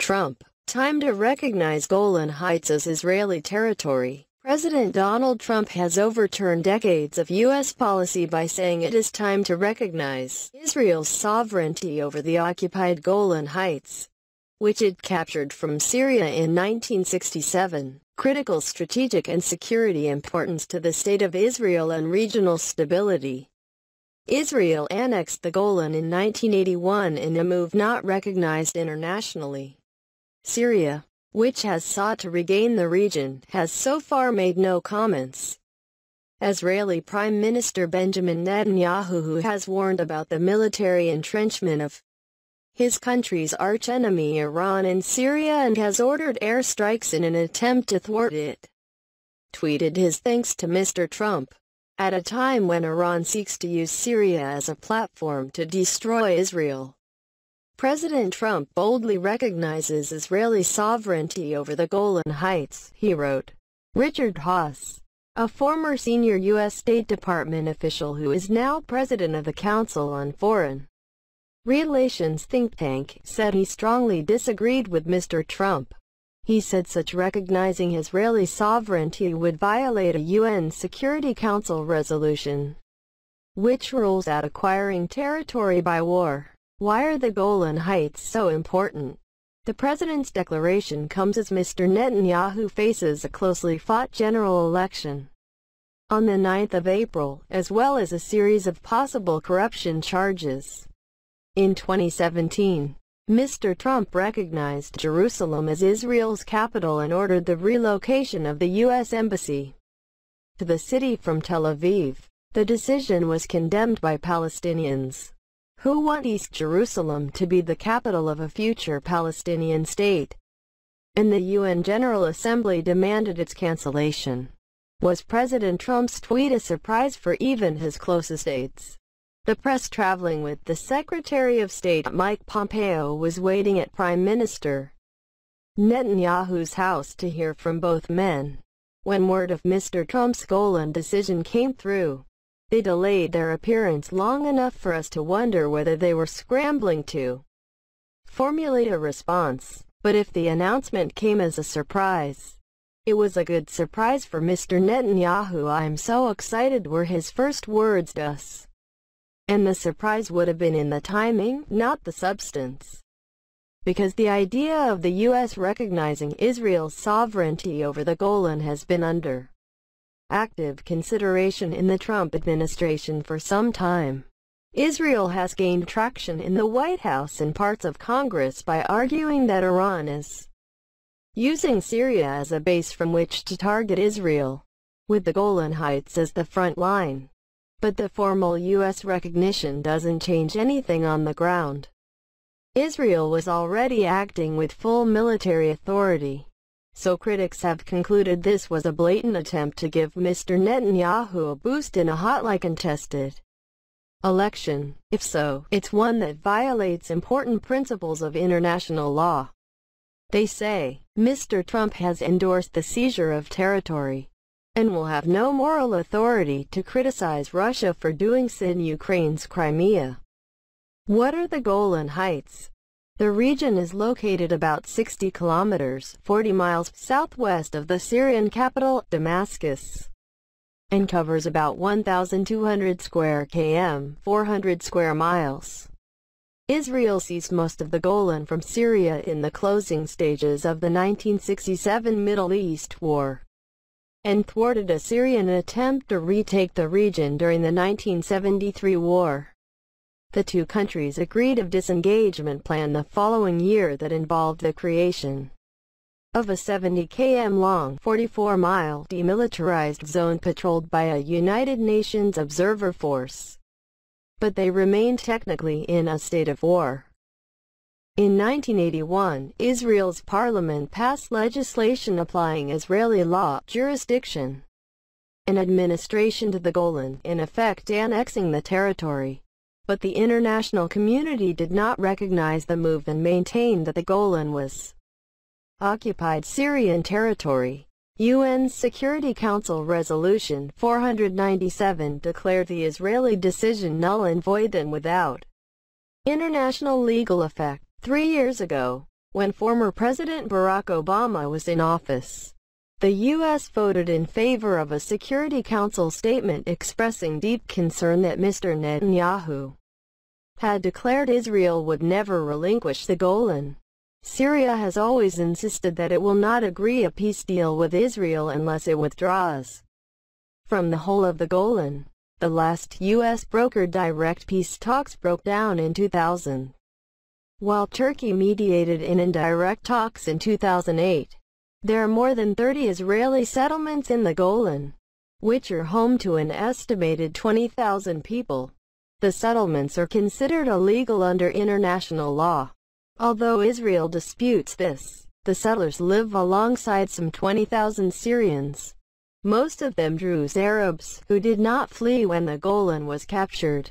Trump, time to recognize Golan Heights as Israeli territory. President Donald Trump has overturned decades of U.S. policy by saying it is time to recognize Israel's sovereignty over the occupied Golan Heights, which it captured from Syria in 1967. Critical strategic and security importance to the State of Israel and regional stability. Israel annexed the Golan in 1981 in a move not recognized internationally. Syria, which has sought to regain the region, has so far made no comments. Israeli Prime Minister Benjamin Netanyahu, who has warned about the military entrenchment of his country's archenemy Iran in Syria and has ordered airstrikes in an attempt to thwart it, tweeted his thanks to Mr. Trump, at a time when Iran seeks to use Syria as a platform to destroy Israel. President Trump boldly recognizes Israeli sovereignty over the Golan Heights, he wrote. Richard Haass, a former senior U.S. State Department official who is now president of the Council on Foreign Relations think tank, said he strongly disagreed with Mr. Trump. He said such recognizing Israeli sovereignty would violate a UN Security Council resolution, which rules out acquiring territory by war. Why are the Golan Heights so important? The president's declaration comes as Mr. Netanyahu faces a closely fought general election on the 9th of April, as well as a series of possible corruption charges. In 2017, Mr. Trump recognized Jerusalem as Israel's capital and ordered the relocation of the U.S. Embassy to the city from Tel Aviv. The decision was condemned by Palestinians, who want East Jerusalem to be the capital of a future Palestinian state, and the UN General Assembly demanded its cancellation. Was President Trump's tweet a surprise for even his closest aides? The press traveling with the Secretary of State Mike Pompeo was waiting at Prime Minister Netanyahu's house to hear from both men. When word of Mr. Trump's Golan decision came through, they delayed their appearance long enough for us to wonder whether they were scrambling to formulate a response. But if the announcement came as a surprise, it was a good surprise for Mr. Netanyahu. "I'm so excited," were his first words to us. And the surprise would have been in the timing, not the substance. Because the idea of the U.S. recognizing Israel's sovereignty over the Golan has been under active consideration in the Trump administration for some time. Israel has gained traction in the White House and parts of Congress by arguing that Iran is using Syria as a base from which to target Israel, with the Golan Heights as the front line. But the formal U.S. recognition doesn't change anything on the ground. Israel was already acting with full military authority, so critics have concluded this was a blatant attempt to give Mr. Netanyahu a boost in a hotly contested election. If so, it's one that violates important principles of international law. They say, Mr. Trump has endorsed the seizure of territory, and will have no moral authority to criticize Russia for doing so in Ukraine's Crimea. What are the Golan Heights? The region is located about 60 kilometers, 40 miles southwest of the Syrian capital, Damascus, and covers about 1,200 square km, 400 square miles. Israel seized most of the Golan from Syria in the closing stages of the 1967 Middle East War, and thwarted a Syrian attempt to retake the region during the 1973 war. The two countries agreed a disengagement plan the following year that involved the creation of a 70 km long, 44-mile demilitarized zone patrolled by a United Nations observer force. But they remained technically in a state of war. In 1981, Israel's parliament passed legislation applying Israeli law jurisdiction and administration to the Golan, in effect annexing the territory. But the international community did not recognize the move and maintained that the Golan was occupied Syrian territory. UN Security Council Resolution 497 declared the Israeli decision null and void and without international legal effect. 3 years ago, when former President Barack Obama was in office. The U.S. voted in favor of a Security Council statement expressing deep concern that Mr. Netanyahu had declared Israel would never relinquish the Golan. Syria has always insisted that it will not agree a peace deal with Israel unless it withdraws from the whole of the Golan. The last U.S.-brokered direct peace talks broke down in 2000, while Turkey mediated in indirect talks in 2008. There are more than 30 Israeli settlements in the Golan, which are home to an estimated 20,000 people. The settlements are considered illegal under international law. Although Israel disputes this, the settlers live alongside some 20,000 Syrians, most of them Druze Arabs, who did not flee when the Golan was captured.